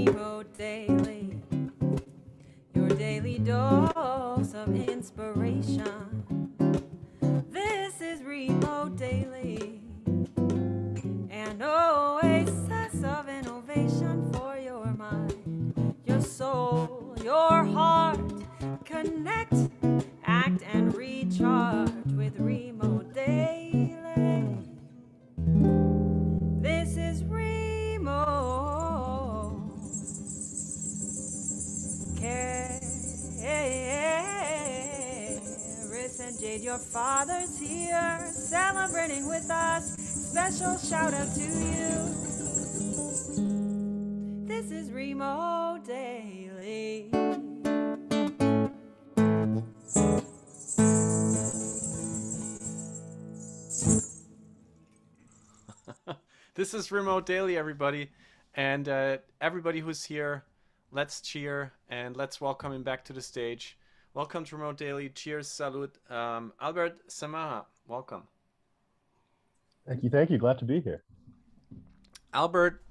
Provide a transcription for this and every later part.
Remote Daily, your daily dose of inspiration. This is Remote Daily, an oasis of innovation for your mind, your soul, your heart. Connect, act, and recharge with Remote Daily. This is Remote. Karis and Jade, your father's here, celebrating with us. Special shout out to you. This is Remote Daily. This is Remote Daily, everybody. And everybody who's here, let's cheer and let's welcome him back to the stage. Welcome to Remote Daily. Cheers, salute. Albert Samaha, welcome. Thank you. Thank you. Glad to be here. Albert,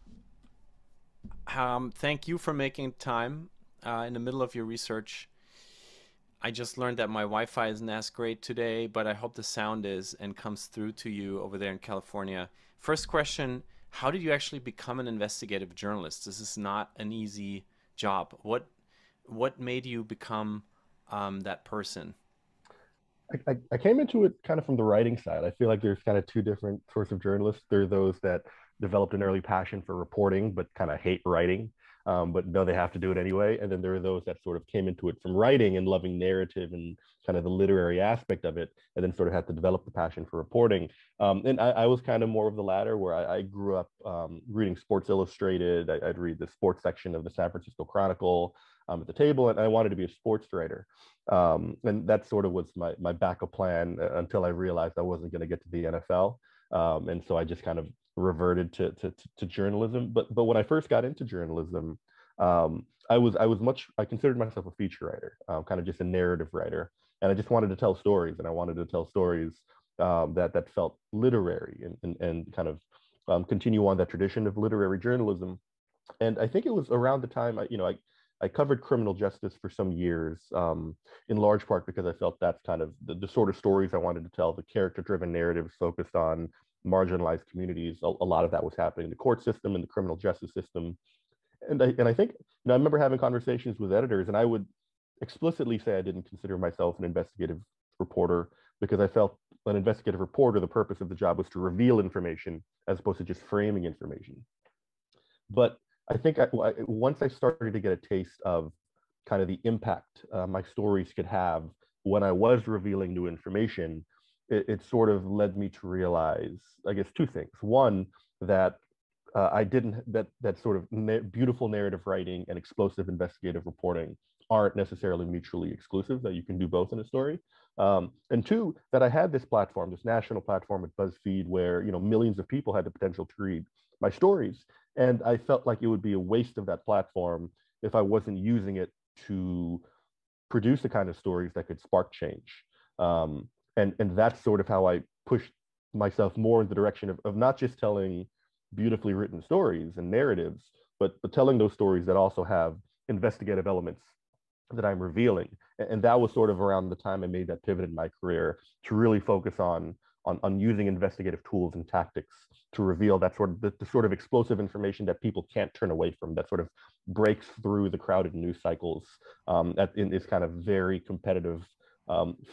thank you for making time in the middle of your research. I just learned that my Wi-Fi isn't as great today, but I hope the sound is and comes through to you over there in California. First question, how did you actually become an investigative journalist? This is not an easy job. What made you become that person? I came into it kind of from the writing side. I feel like there's kind of two different sorts of journalists. There are those that developed an early passion for reporting, but kind of hate writing, but know they have to do it anyway. And then there are those that sort of came into it from writing and loving narrative and kind of the literary aspect of it, and then sort of had to develop the passion for reporting. And I was kind of more of the latter, where I grew up reading Sports Illustrated. I'd read the sports section of the San Francisco Chronicle at the table, and I wanted to be a sports writer. And that sort of was my backup plan until I realized I wasn't going to get to the NFL. And so I just kind of reverted to journalism. But when I first got into journalism, I considered myself a feature writer, kind of just a narrative writer, and I just wanted to tell stories, and I wanted to tell stories that felt literary and kind of continue on that tradition of literary journalism. And I think it was around the time I covered criminal justice for some years, in large part because I felt that's kind of the sort of stories I wanted to tell, the character-driven narratives focused on marginalized communities. A lot of that was happening in the court system and the criminal justice system. And I think, I remember having conversations with editors, and I would explicitly say I didn't consider myself an investigative reporter because I felt an investigative reporter, the purpose of the job was to reveal information as opposed to just framing information. But I think once I started to get a taste of kind of the impact my stories could have when I was revealing new information, it sort of led me to realize, I guess, two things. One, that that sort of beautiful narrative writing and explosive investigative reporting aren't necessarily mutually exclusive, that you can do both in a story. And two, that I had this platform, this national platform at BuzzFeed, where millions of people had the potential to read my stories. And I felt like it would be a waste of that platform if I wasn't using it to produce the kind of stories that could spark change. And that's sort of how I pushed myself more in the direction of not just telling beautifully written stories and narratives, but telling those stories that also have investigative elements that I'm revealing. And that was sort of around the time I made that pivot in my career to really focus on using investigative tools and tactics to reveal that sort of the sort of explosive information that people can't turn away from, that sort of breaks through the crowded news cycles in this kind of very competitive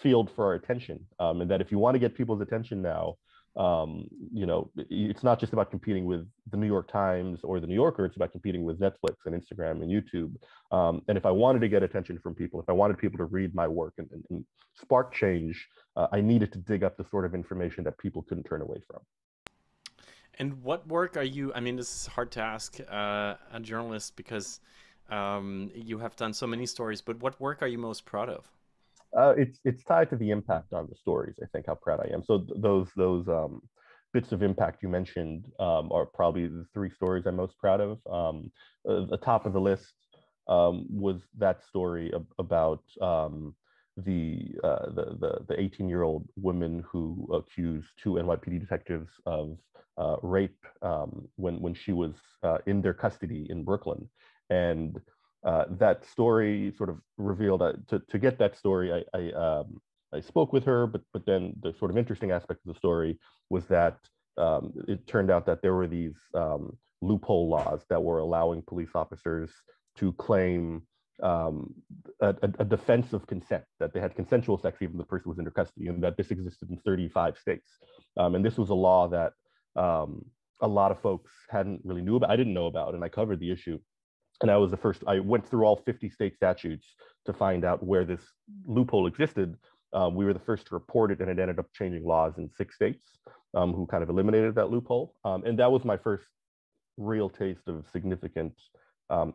field for our attention. And that if you want to get people's attention now, it's not just about competing with the New York Times or the New Yorker, it's about competing with Netflix and Instagram and YouTube. And if I wanted to get attention from people, if I wanted people to read my work and spark change, I needed to dig up the sort of information that people couldn't turn away from. And what work are you, I mean, this is hard to ask a journalist because you have done so many stories, but what work are you most proud of? It's tied to the impact on the stories. I think how proud I am. So those bits of impact you mentioned are probably the three stories I'm most proud of. The top of the list was that story about the 18-year-old woman who accused two NYPD detectives of rape when she was in their custody in Brooklyn. And that story sort of revealed to get that story, I spoke with her, but then the sort of interesting aspect of the story was that it turned out that there were these loophole laws that were allowing police officers to claim a defense of consent, that they had consensual sex even the person was under custody, and that this existed in 35 states. And this was a law that a lot of folks hadn't really knew about. I didn't know about, and I covered the issue. And I was the first, I went through all 50 state statutes to find out where this loophole existed. We were the first to report it, and it ended up changing laws in 6 states who kind of eliminated that loophole. And that was my first real taste of significant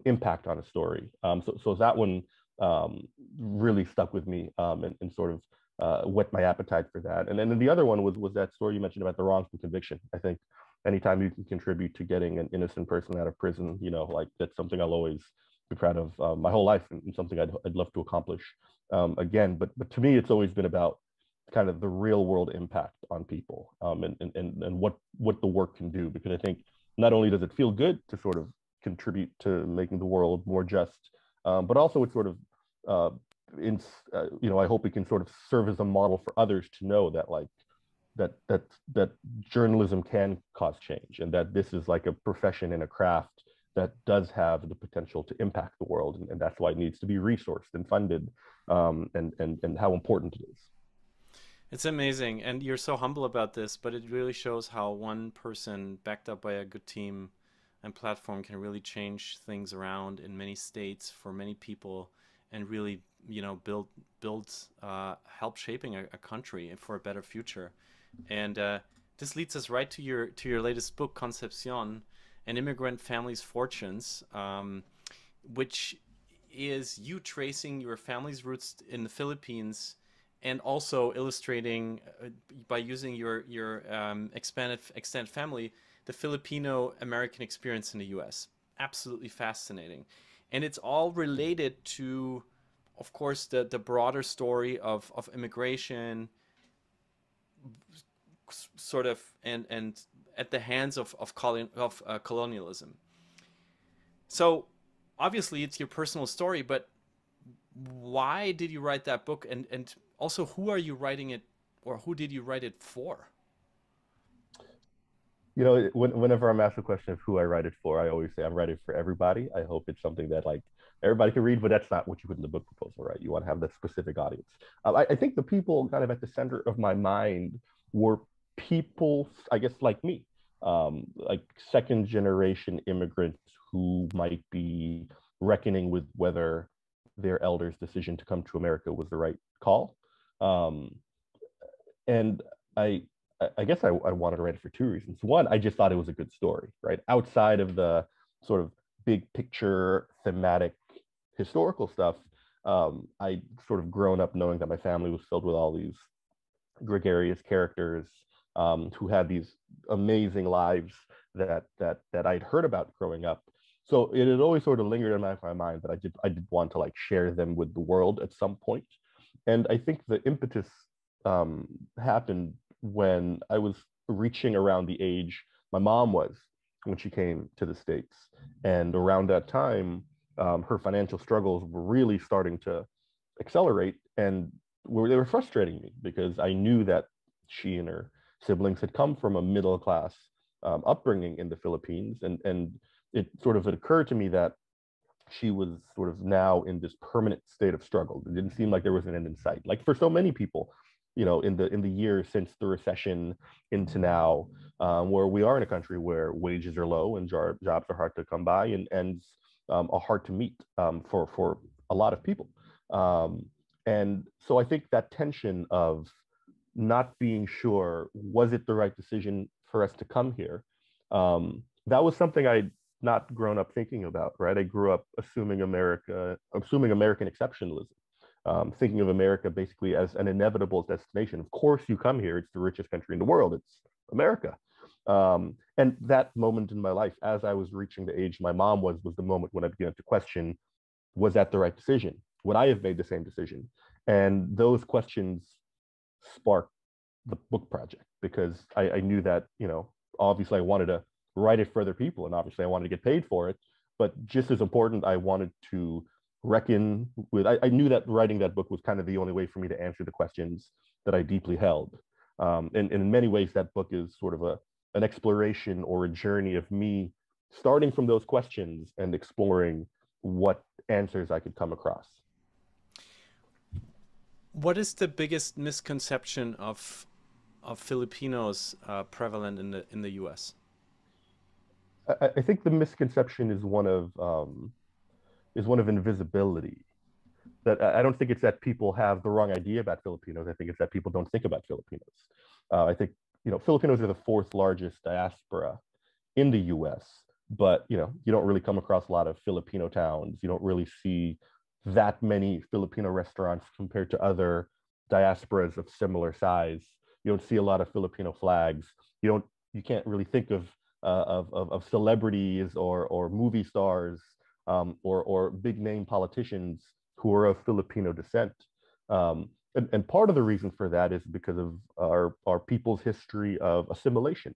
impact on a story. So that one really stuck with me and sort of whet my appetite for that. And then the other one was that story you mentioned about the wrongful conviction. I think anytime you can contribute to getting an innocent person out of prison, you know, like that's something I'll always be proud of my whole life, and something I'd love to accomplish again. But to me, it's always been about kind of the real world impact on people and what the work can do, because I think not only does it feel good to sort of contribute to making the world more just, but also it's sort of you know, I hope it can sort of serve as a model for others to know that like that journalism can cause change, and that this is like a profession and a craft that does have the potential to impact the world, and that's why it needs to be resourced and funded, and how important it is. It's amazing, and you're so humble about this, but it really shows how one person backed up by a good team and platform can really change things around in many states for many people, and really, you know, build help shaping a country for a better future. And this leads us right to your latest book, Concepcion, An Immigrant Family's Fortunes, which is you tracing your family's roots in the Philippines, and also illustrating by using your extended family, the Filipino American experience in the U.S. Absolutely fascinating, and it's all related to, of course, the broader story of immigration, sort of, and at the hands of colonialism. So obviously it's your personal story, but why did you write that book, and also who are you writing it, or who did you write it for? You know, whenever I'm asked the question of who I write it for, I always say I'm writing for everybody. I hope it's something that like everybody can read, but that's not what you put in the book proposal, right? You want to have that specific audience. I think the people kind of at the center of my mind were people, I guess, like me, like second generation immigrants who might be reckoning with whether their elders' decision to come to America was the right call. Um, and I, I guess I wanted to write it for 2 reasons. One, I just thought it was a good story, right? Outside of the sort of big picture thematic historical stuff, I sort of grown up knowing that my family was filled with all these gregarious characters who had these amazing lives that I'd heard about growing up. So it had always sort of lingered in my mind that I did want to like share them with the world at some point. And I think the impetus happened when I was reaching around the age my mom was when she came to the States. And around that time, her financial struggles were really starting to accelerate, and they were frustrating me because I knew that she and her siblings had come from a middle class upbringing in the Philippines, and it sort of occurred to me that she was sort of now in this permanent state of struggle. It didn't seem like there was an end in sight. Like for so many people, you know, in the years since the recession into now, where we are in a country where wages are low and jobs are hard to come by, and ends are hard to meet for a lot of people. And so I think that tension of not being sure, was it the right decision for us to come here? That was something I'd not grown up thinking about, right? I grew up assuming American exceptionalism, thinking of America basically as an inevitable destination. Of course, you come here, it's the richest country in the world, it's America. And that moment in my life, as I was reaching the age my mom was the moment when I began to question, was that the right decision? Would I have made the same decision? And those questions sparked the book project, because I knew that, you know, obviously I wanted to write it for other people, and obviously I wanted to get paid for it. But just as important, I wanted to reckon with, I knew that writing that book was kind of the only way for me to answer the questions that I deeply held. And in many ways, that book is sort of an exploration or a journey of me starting from those questions and exploring what answers I could come across. What is the biggest misconception of Filipinos prevalent in the U.S.? I think the misconception is one of invisibility. That I don't think it's that people have the wrong idea about Filipinos. I think it's that people don't think about Filipinos. I think Filipinos are the fourth largest diaspora in the U.S., but you don't really come across a lot of Filipino towns. You don't really see that many Filipino restaurants compared to other diasporas of similar size. You don't see a lot of Filipino flags. You can't really think of celebrities or movie stars or big name politicians who are of Filipino descent. And part of the reason for that is because of our people's history of assimilation.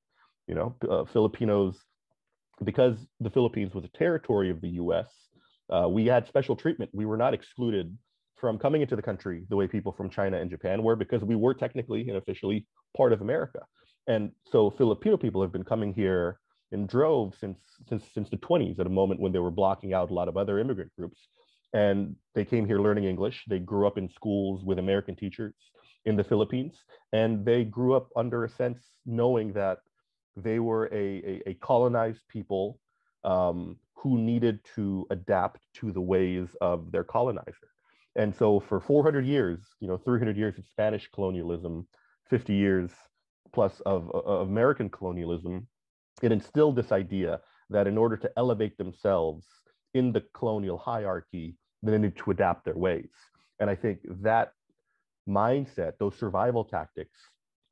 Filipinos, because the Philippines was a territory of the U.S., we had special treatment. We were not excluded from coming into the country the way people from China and Japan were, because we were technically and officially part of America. And so Filipino people have been coming here in droves since the 20s, at a moment when they were blocking out a lot of other immigrant groups. And they came here learning English. They grew up in schools with American teachers in the Philippines, and they grew up under a sense knowing that they were a colonized people who needed to adapt to the ways of their colonizer. And so for 400 years, 300 years of Spanish colonialism, 50 years plus of American colonialism, it instilled this idea that in order to elevate themselves in the colonial hierarchy, they need to adapt their ways. And I think that mindset, those survival tactics,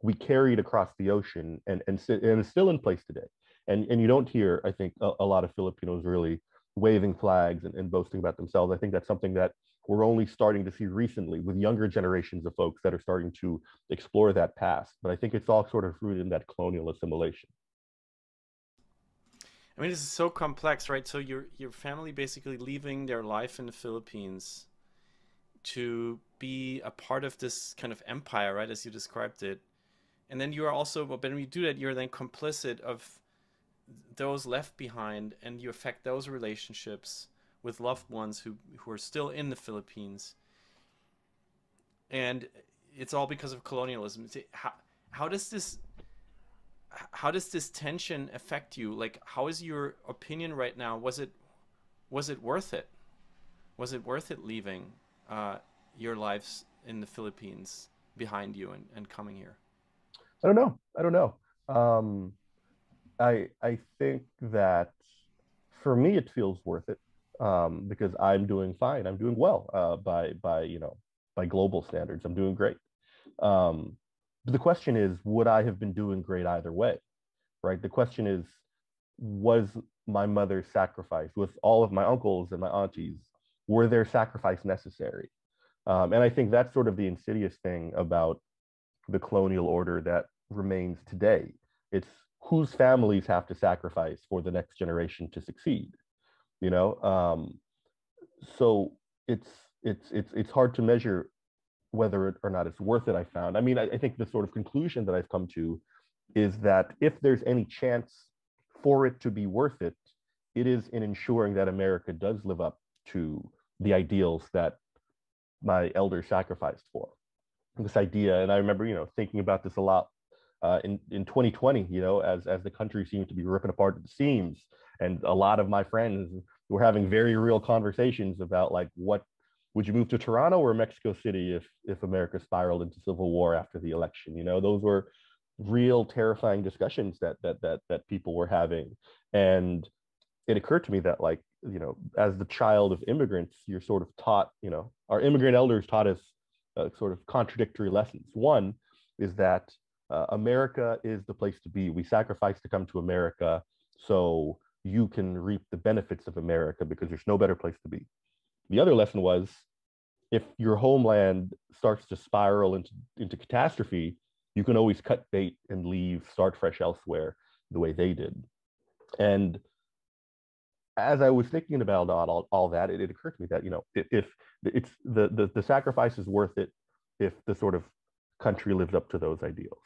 we carried across the ocean and is still in place today. And you don't hear, I think, a lot of Filipinos really waving flags and boasting about themselves. I think that's something that we're only starting to see recently with younger generations of folks that are starting to explore that past. But I think it's all sort of rooted in that colonial assimilation. I mean, this is so complex, right? So your family basically leaving their life in the Philippines to be a part of this kind of empire, right, as you described it. And then you are also, but when you do that, you're then complicit of those left behind, and you affect those relationships with loved ones who are still in the Philippines. And it's all because of colonialism. How does this tension affect you? Like, how is your opinion right now? Was it worth it? Was it worth it leaving your lives in the Philippines behind you and coming here? I don't know. I don't know. I think that for me it feels worth it, because I'm doing fine. I'm doing well by global standards. I'm doing great. But the question is, would I have been doing great either way? Right. The question is, was my mother's sacrifice, with all of my uncles and my aunties, were their sacrifice necessary? And I think that's sort of the insidious thing about the colonial order that remains today. It's whose families have to sacrifice for the next generation to succeed. So it's hard to measure whether or not it's worth it. I found. I mean, I think the sort of conclusion that I've come to is that if there's any chance for it to be worth it, it is in ensuring that America does live up to the ideals that my elders sacrificed for. This idea, and I remember, thinking about this a lot in 2020, as the country seemed to be ripping apart at the seams, and a lot of my friends were having very real conversations about, like, what would you move to Toronto or Mexico City if America spiraled into civil war after the election? Those were real terrifying discussions that people were having. And it occurred to me that, like, as the child of immigrants, you're sort of taught, our immigrant elders taught us sort of contradictory lessons. One is that America is the place to be. We sacrifice to come to America so you can reap the benefits of America, because there's no better place to be. The other lesson was, if your homeland starts to spiral into catastrophe, you can always cut bait and leave, start fresh elsewhere, the way they did. And as I was thinking about all that, it occurred to me that, if it's the sacrifice is worth it if the sort of country lives up to those ideals.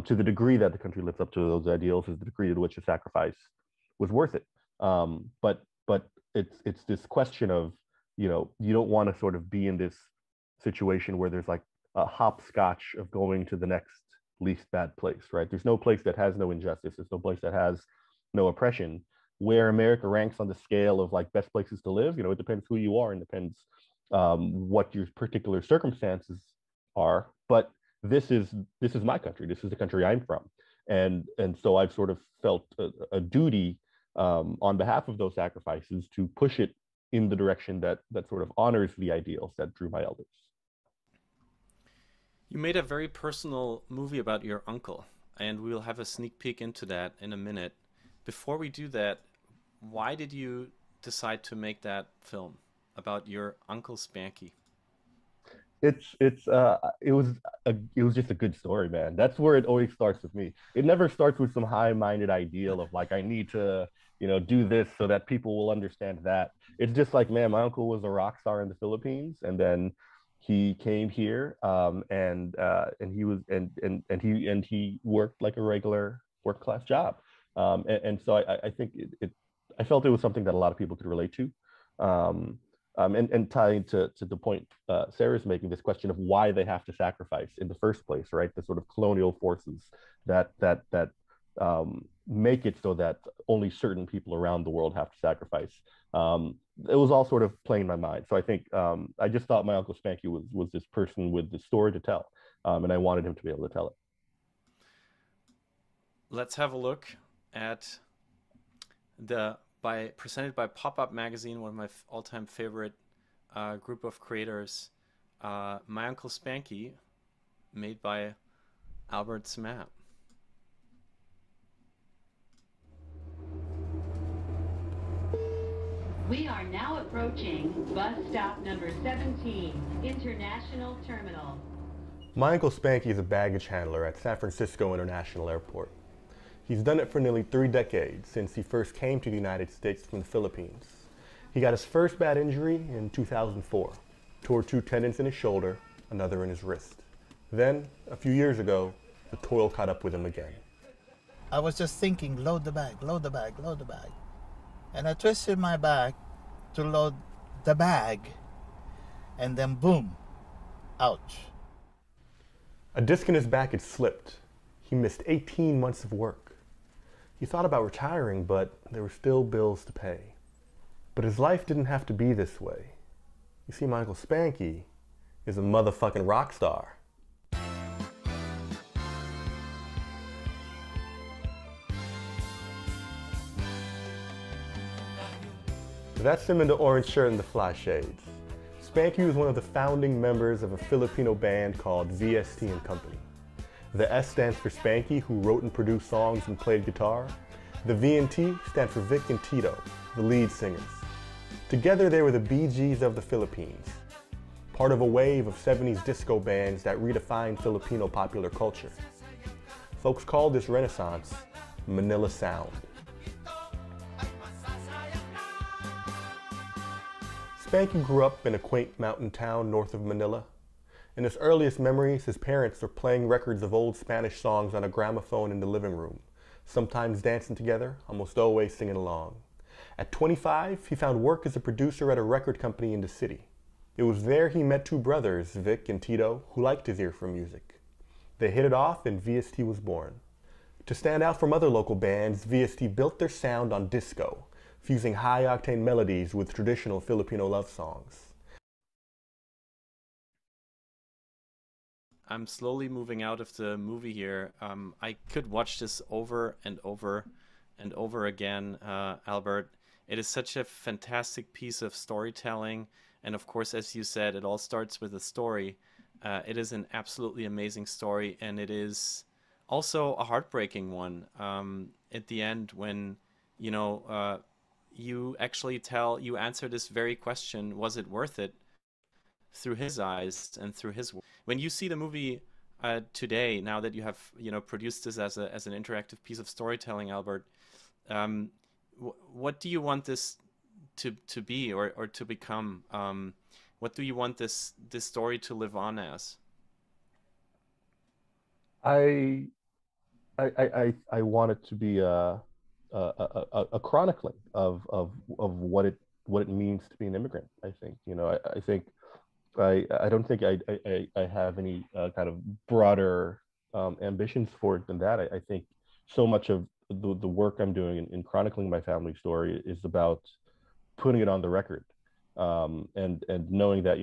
To the degree that the country lives up to those ideals is the degree to which the sacrifice was worth it. But it's this question of, you don't want to sort of be in this situation where there's like a hopscotch of going to the next least bad place, right? There's no place that has no injustice. There's no place that has no oppression. Where America ranks on the scale of like best places to live, it depends who you are and depends what your particular circumstances are. But this is my country. This is the country I'm from, and so I've sort of felt a duty on behalf of those sacrifices to push it in the direction that sort of honors the ideals that drew my elders. You made a very personal movie about your uncle, and we'll have a sneak peek into that in a minute. Before we do that, why did you decide to make that film about your Uncle Spanky? It was just a good story, man. That's where it always starts with me. It never starts with some high-minded ideal of like I need to, do this so that people will understand that. It's just like, man, my uncle was a rock star in the Philippines, and then he came here, and he was and he worked like a regular work class job, and so I think I felt it was something that a lot of people could relate to. Um, and tying to the point Sarah's making, this question of why they have to sacrifice in the first place, right? The sort of colonial forces that make it so that only certain people around the world have to sacrifice. It was all sort of playing in my mind. So I think I just thought my Uncle Spanky was this person with the story to tell, and I wanted him to be able to tell it. Let's have a look at the by presented by Pop Up Magazine, one of my all-time favorite group of creators. My Uncle Spanky, made by Albert Samaha. We are now approaching bus stop number 17, International Terminal. My Uncle Spanky is a baggage handler at San Francisco International Airport. He's done it for nearly 3 decades since he first came to the United States from the Philippines. He got his first bad injury in 2004, tore 2 tendons in his shoulder, another in his wrist. Then, a few years ago, the toil caught up with him again. I was just thinking, load the bag, load the bag, load the bag. And I twisted my back to load the bag, and then boom, ouch. A disc in his back had slipped. He missed 18 months of work. He thought about retiring, but there were still bills to pay. But his life didn't have to be this way. You see, my Uncle Spanky is a motherfucking rock star. That's him in the orange shirt and the fly shades. Spanky was one of the founding members of a Filipino band called VST and Company. The S stands for Spanky, who wrote and produced songs and played guitar. The V and T stand for Vic and Tito, the lead singers. Together they were the Bee Gees of the Philippines, part of a wave of 70s disco bands that redefined Filipino popular culture. Folks called this renaissance Manila Sound. Spanky grew up in a quaint mountain town north of Manila. In his earliest memories, his parents were playing records of old Spanish songs on a gramophone in the living room, sometimes dancing together, almost always singing along. At 25, he found work as a producer at a record company in the city. It was there he met 2 brothers, Vic and Tito, who liked his ear for music. They hit it off and VST was born. To stand out from other local bands, VST built their sound on disco, fusing high-octane melodies with traditional Filipino love songs. I'm slowly moving out of the movie here. I could watch this over and over and over again, Albert. It is such a fantastic piece of storytelling. And of course, as you said, it all starts with a story. It is an absolutely amazing story. And it is also a heartbreaking one at the end when, you actually you answer this very question, was it worth it? Through his eyes and through his work. When you see the movie today, now that you have produced this as an interactive piece of storytelling, Albert, what do you want this to be or to become? What do you want this story to live on as? I I want it to be a chronicling of what it means to be an immigrant. I think, I think I don't think I have any kind of broader ambitions for it than that. I think so much of the work I'm doing in chronicling my family story is about putting it on the record, and knowing that,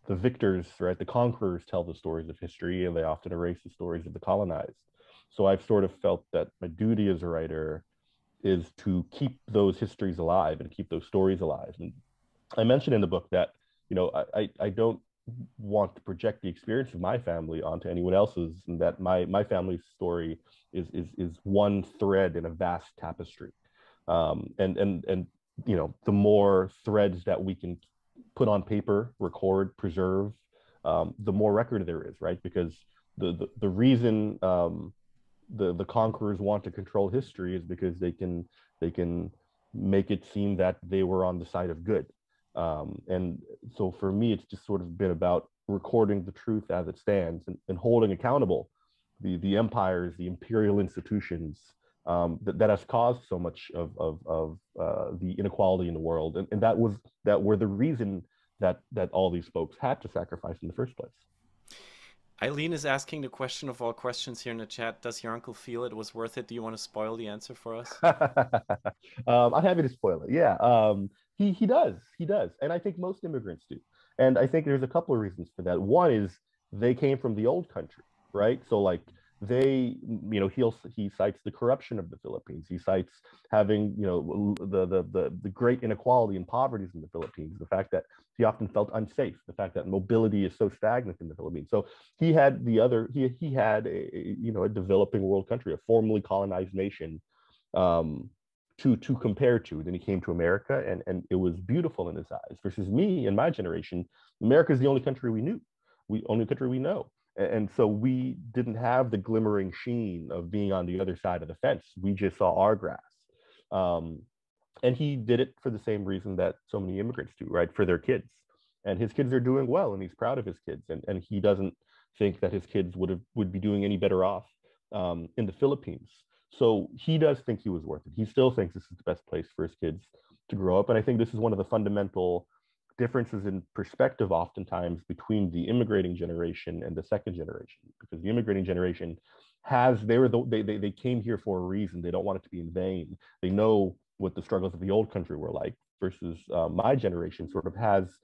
the victors, right, the conquerors tell the stories of history, and they often erase the stories of the colonized. So I've sort of felt that my duty as a writer is to keep those histories alive and keep those stories alive. And I mentioned in the book that, I don't want to project the experience of my family onto anyone else's, and that my family's story is one thread in a vast tapestry. And the more threads that we can put on paper, record, preserve, the more record there is, right? Because the reason the conquerors want to control history is because they can make it seem that they were on the side of good. And so for me, it's just sort of been about recording the truth as it stands, and holding accountable the empires, the imperial institutions, that has caused so much of the inequality in the world, and that were the reason that all these folks had to sacrifice in the first place. Eileen is asking the question of all questions here in the chat. Does your uncle feel it was worth it? Do you want to spoil the answer for us? I'm happy to spoil it. Yeah, he does, and I think most immigrants do. And I think there's a couple of reasons for that. One is they came from the old country, right? So like he cites the corruption of the Philippines. He cites having, the great inequality and poverty in the Philippines. The fact that he often felt unsafe. The fact that mobility is so stagnant in the Philippines. So he had he had a developing world country, a formerly colonized nation, to compare to. Then he came to America, and it was beautiful in his eyes. Versus me and my generation, America is the only country we knew, only country we know. And so we didn't have the glimmering sheen of being on the other side of the fence. We just saw our grass. Um, and he did it for the same reason that so many immigrants do, right? For their kids. And his kids are doing well, and he's proud of his kids. And he doesn't think that his kids would be doing any better off in the Philippines. So he does think he was worth it. He still thinks this is the best place for his kids to grow up. And I think this is one of the fundamental differences in perspective oftentimes between the immigrating generation and the second generation, because the immigrating generation they came here for a reason. They don't want it to be in vain. They know what the struggles of the old country were like, versus my generation sort of has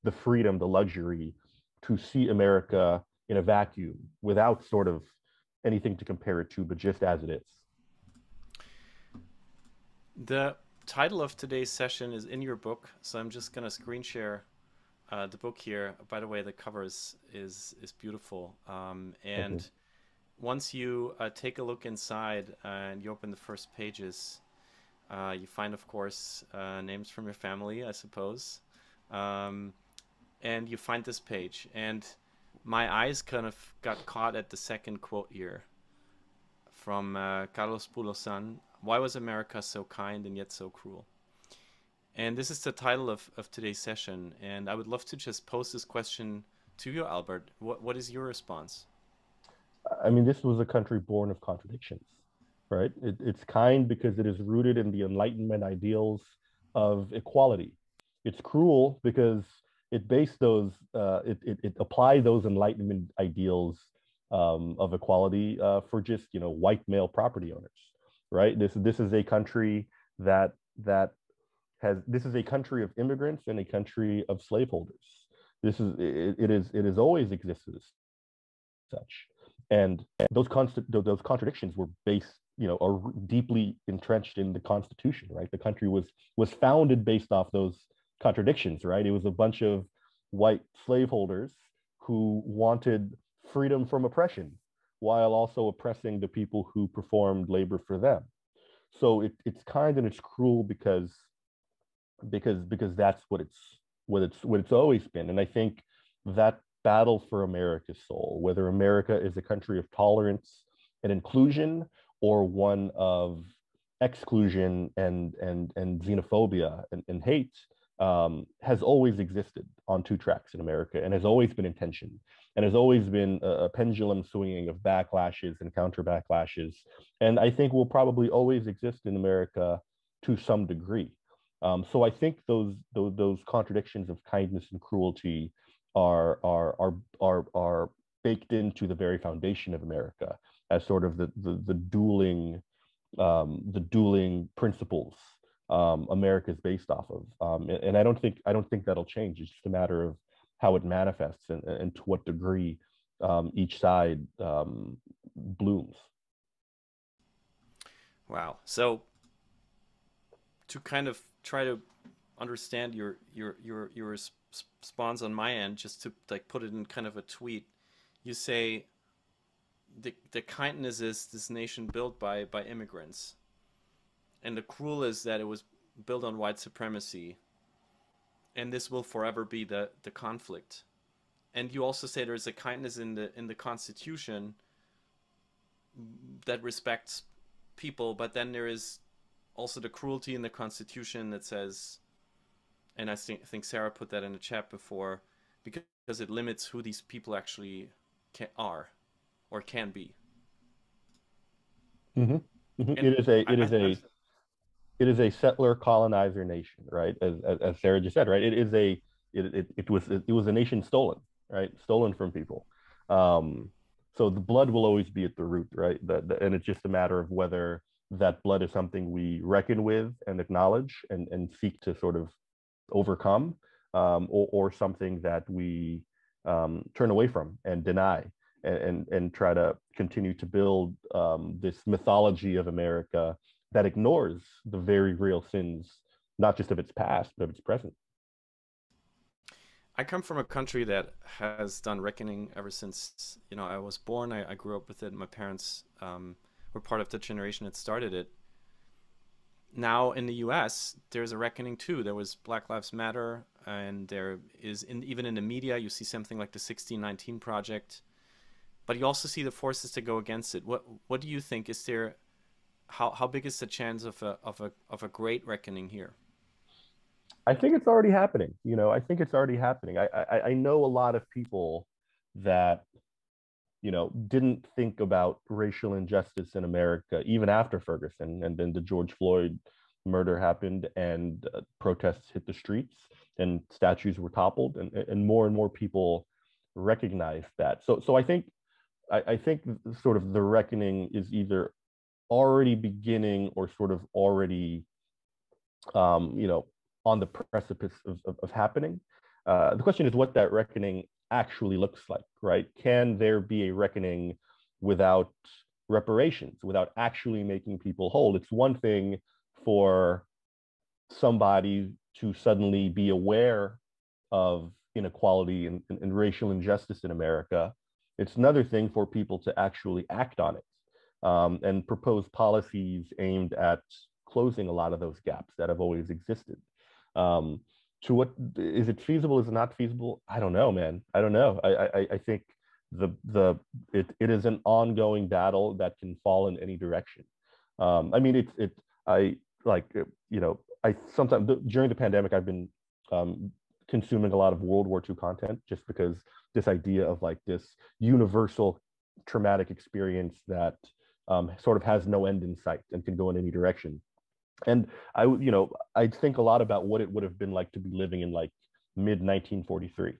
the freedom, the luxury to see America in a vacuum without sort of anything to compare it to, but just as it is. The title of today's session is in your book, so I'm just gonna screen share the book here. By the way, the cover is beautiful, and once you take a look inside and you open the first pages, you find, of course, names from your family, I suppose, and you find this page, and my eyes kind of got caught at the second quote here from Carlos Pulosan. Why was America so kind and yet so cruel? And this is the title of today's session. And I would love to just pose this question to you, Albert. What is your response? I mean, this was a country born of contradictions, right? It's kind because it is rooted in the Enlightenment ideals of equality. It's cruel because it based those, it applied those Enlightenment ideals of equality for just, white male property owners. Right. This is a country this is a country of immigrants and a country of slaveholders. It has always existed as such, and those contradictions were based, are deeply entrenched in the Constitution. Right, the country was founded based off those contradictions. Right, it was a bunch of white slaveholders who wanted freedom from oppression, while also oppressing the people who performed labor for them. So it's kind and it's cruel because that's what it's always been. And I think that battle for America's soul, whether America is a country of tolerance and inclusion, or one of exclusion and xenophobia and hate has always existed on two tracks in America and has always been intention and has always been a pendulum swinging of backlashes and counter backlashes. And I think will probably always exist in America to some degree. So I think those contradictions of kindness and cruelty are baked into the very foundation of America as sort of the dueling principles America is based off of, and I don't think that'll change. It's just a matter of how it manifests and to what degree each side blooms. Wow. So to kind of try to understand your response on my end, just to like put it in kind of a tweet, you say the kindness is this nation built by immigrants, and the cruel is that it was built on white supremacy, and this will forever be the conflict. And you also say there's a kindness in the Constitution that respects people, but then there is also the cruelty in the Constitution that says, and I think Sarah put that in the chat before, because it limits who these people actually are or can be. Mm-hmm. Mm-hmm. It is a settler colonizer nation, right? As Sarah just said, right? It was a nation stolen, right? Stolen from people. So the blood will always be at the root, right? And it's just a matter of whether that blood is something we reckon with and acknowledge and seek to sort of overcome, or something that we turn away from and deny and try to continue to build this mythology of America that ignores the very real sins, not just of its past, but of its present. I come from a country that has done reckoning ever since, I was born. I grew up with it. My parents were part of the generation that started it. Now in the US, there's a reckoning too. There was Black Lives Matter, and there is, even in the media, you see something like the 1619 Project, but you also see the forces that go against it. What do you think? Is there, how big is the chance of a great reckoning here? I think it's already happening. I think it's already happening. I know a lot of people that didn't think about racial injustice in America even after Ferguson, and then the George Floyd murder happened, and protests hit the streets, and statues were toppled, and more people recognized that. So I think sort of the reckoning is either already beginning or sort of already on the precipice of happening. The question is what that reckoning actually looks like, right? Can there be a reckoning without reparations, without actually making people whole? It's one thing for somebody to suddenly be aware of inequality and racial injustice in America. It's another thing for people to actually act on it, and propose policies aimed at closing a lot of those gaps that have always existed. To what is it feasible? Is it not feasible? I don't know, man. I don't know. I think it is an ongoing battle that can fall in any direction. I mean, I sometimes during the pandemic I've been consuming a lot of World War II content, just because this idea of like this universal traumatic experience that sort of has no end in sight and can go in any direction. And I think a lot about what it would have been like to be living in like mid 1943,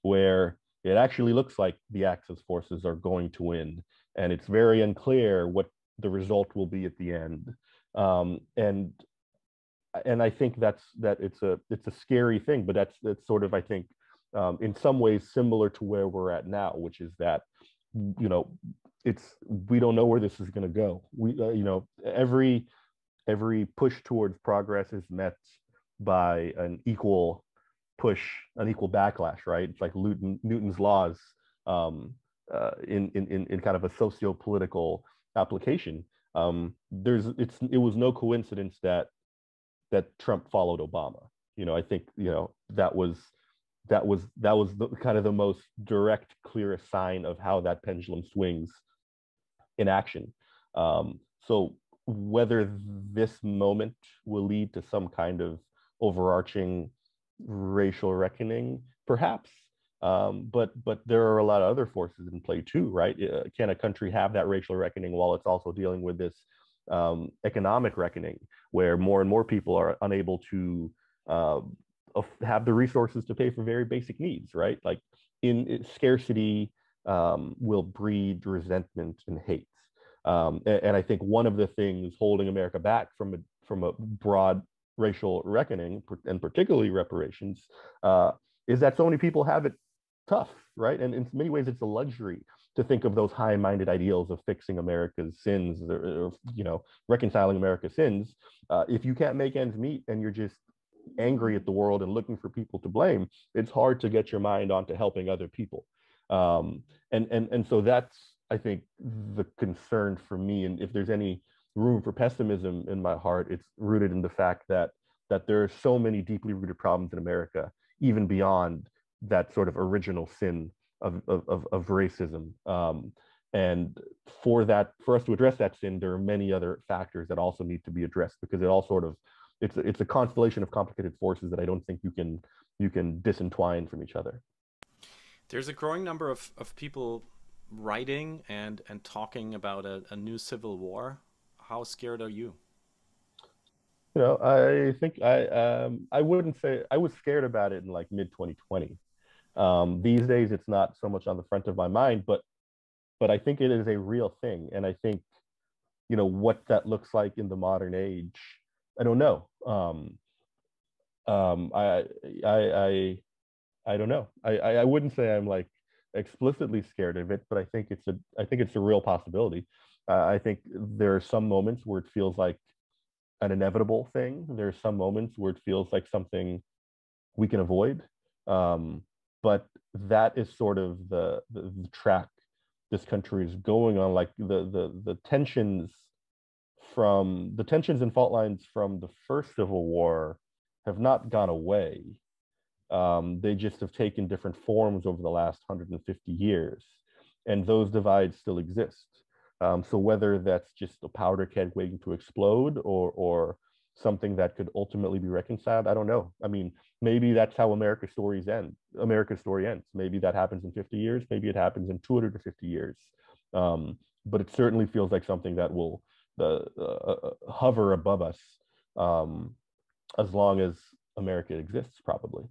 where it actually looks like the Axis forces are going to win, and it's very unclear what the result will be at the end. And I think that it's a scary thing, but that's sort of, I think, in some ways similar to where we're at now, which is that we don't know where this is going to go. Every push towards progress is met by an equal backlash, right? It's like Newton's laws in kind of a socio-political application. It was no coincidence that Trump followed Obama. I think that was kind of the most direct, clearest sign of how that pendulum swings in action. So whether this moment will lead to some kind of overarching racial reckoning, perhaps. But there are a lot of other forces in play too, right? Can a country have that racial reckoning while it's also dealing with this economic reckoning, where more and more people are unable to have the resources to pay for very basic needs, right? Like scarcity will breed resentment and hate. And I think one of the things holding America back from a broad racial reckoning, and particularly reparations, is that so many people have it tough, right? And in many ways, it's a luxury to think of those high-minded ideals of fixing America's sins, or reconciling America's sins. If you can't make ends meet and you're just angry at the world and looking for people to blame, it's hard to get your mind onto helping other people. And so that's, I think, the concern for me. And if there's any room for pessimism in my heart, it's rooted in the fact that there are so many deeply rooted problems in America, even beyond that sort of original sin of racism. And for us to address that sin, there are many other factors that also need to be addressed, because it all sort of, it's a constellation of complicated forces that I don't think you can disentwine from each other. There's a growing number of people writing and talking about a new civil war. How scared are you? I think I wouldn't say I was scared about it in like mid 2020. These days, it's not so much on the front of my mind, but I think it is a real thing, and I think what that looks like in the modern age, I don't know. I don't know. I wouldn't say I'm like explicitly scared of it, but I think it's a real possibility. I think there are some moments where it feels like an inevitable thing. There are some moments where it feels like something we can avoid. But that is sort of the track this country is going on. Like the tensions and fault lines from the first Civil War have not gone away. They just have taken different forms over the last 150 years, and those divides still exist. So whether that's just a powder keg waiting to explode, or something that could ultimately be reconciled, I don't know. I mean, maybe that's how America's story ends. Maybe that happens in 50 years. Maybe it happens in 250 years. But it certainly feels like something that will hover above us as long as America exists, probably.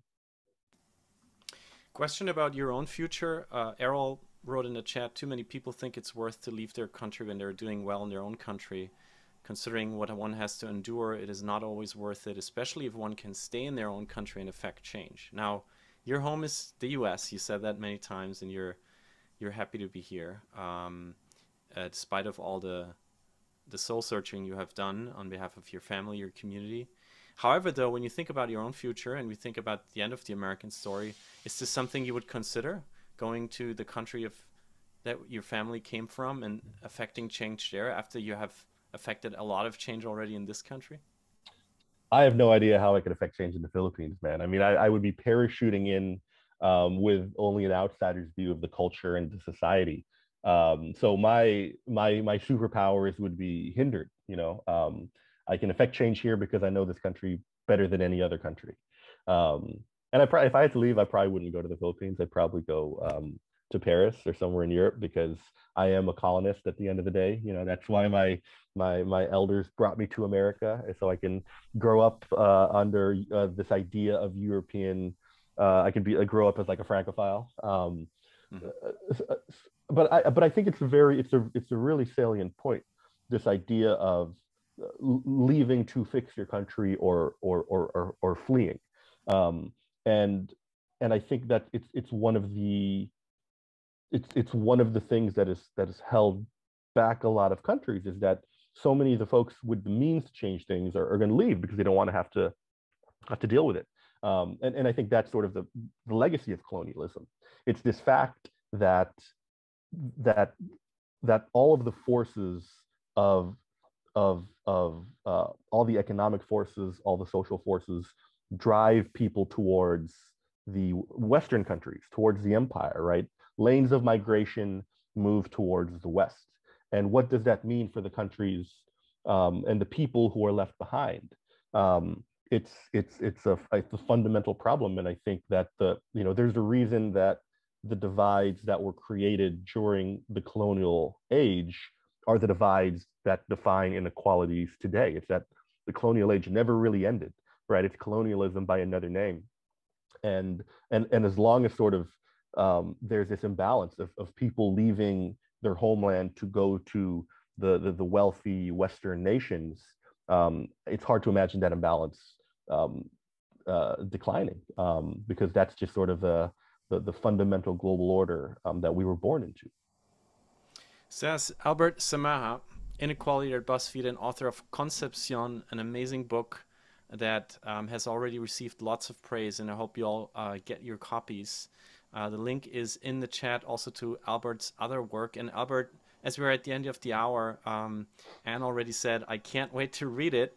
Question about your own future. Errol wrote in the chat, too many people think it's worth to leave their country when they're doing well in their own country. Considering what one has to endure, it is not always worth it, especially if one can stay in their own country and affect change. Now, your home is the US. You said that many times, and you're happy to be here, despite of all the soul searching you have done on behalf of your family, your community. However, though, when you think about your own future and we think about the end of the American story, is this something you would consider, going to the country that your family came from and affecting change there after you have affected a lot of change already in this country? I have no idea how I could affect change in the Philippines, man. I mean, I would be parachuting in with only an outsider's view of the culture and the society. So my superpowers would be hindered. I can affect change here because I know this country better than any other country. And if I had to leave, I probably wouldn't go to the Philippines. I'd probably go to Paris or somewhere in Europe, because I am a colonist at the end of the day. That's why my elders brought me to America, so I can grow up under this idea of European. I can grow up as like a Francophile. But I think it's a really salient point. This idea of leaving to fix your country or fleeing, and I think that it's one of the things that is held back a lot of countries, is that so many of the folks with the means to change things are going to leave because they don't want to have to deal with it. And I think that's sort of the legacy of colonialism. It's this fact that all of the forces of all the economic forces, all the social forces, drive people towards the Western countries, towards the empire, right? Lanes of migration move towards the West. And what does that mean for the countries and the people who are left behind. It's a fundamental problem, and I think that there's a reason that the divides that were created during the colonial age are the divides that define inequalities today. It's that the colonial age never really ended, right? It's colonialism by another name, and as long as sort of there's this imbalance of people leaving their homeland to go to the wealthy Western nations, it's hard to imagine that imbalance um, declining, because that's just sort of the fundamental global order that we were born into. Says Albert Samaha, Inequality at BuzzFeed, and author of Concepcion, an amazing book that has already received lots of praise, and I hope you all get your copies. The link is in the chat also to Albert's other work. And Albert, as we're at the end of the hour, Anne already said, I can't wait to read it.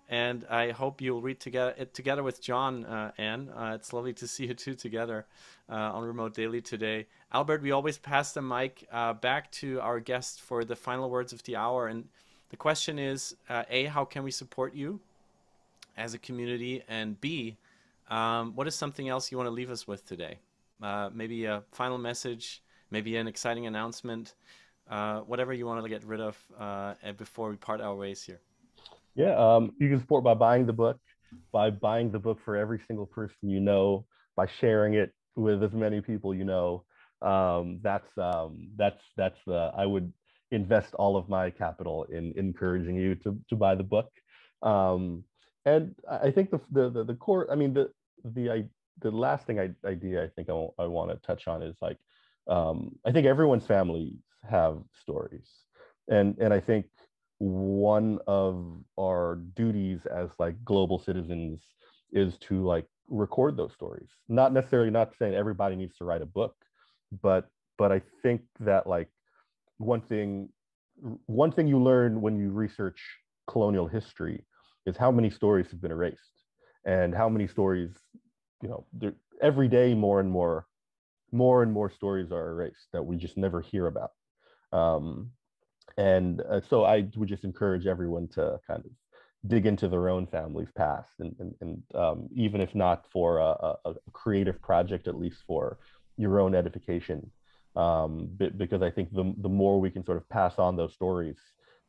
And I hope you'll read it together with John, Anne. It's lovely to see you two together on Remote Daily today. Albert, we always pass the mic back to our guest for the final words of the hour. And the question is, A, how can we support you as a community? And B, what is something else you want to leave us with today? Maybe a final message, maybe an exciting announcement, whatever you want to get rid of before we part our ways here. Yeah, you can support by buying the book, for every single person you know, by sharing it with as many people you know. I would invest all of my capital in encouraging you to buy the book. And I think the core, I mean, the last idea I think I want to touch on is like, I think everyone's families have stories, and I think one of our duties as like global citizens is to like record those stories. Not necessarily, not saying everybody needs to write a book, but I think that like one thing you learn when you research colonial history is how many stories have been erased, and how many stories, every day more and more stories are erased that we just never hear about. And so I would just encourage everyone to kind of dig into their own family's past, and even if not for a creative project, at least for your own edification, because I think the more we can sort of pass on those stories,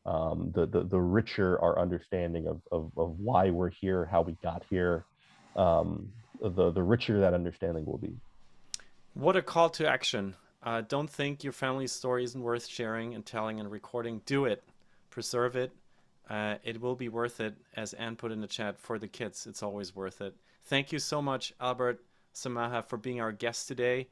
the richer our understanding of why we're here, how we got here, the richer that understanding will be. What a call to action. Don't think your family's story isn't worth sharing and telling and recording. Do it. Preserve it. It will be worth it, as Anne put in the chat, for the kids. It's always worth it. Thank you so much, Albert Samaha, for being our guest today.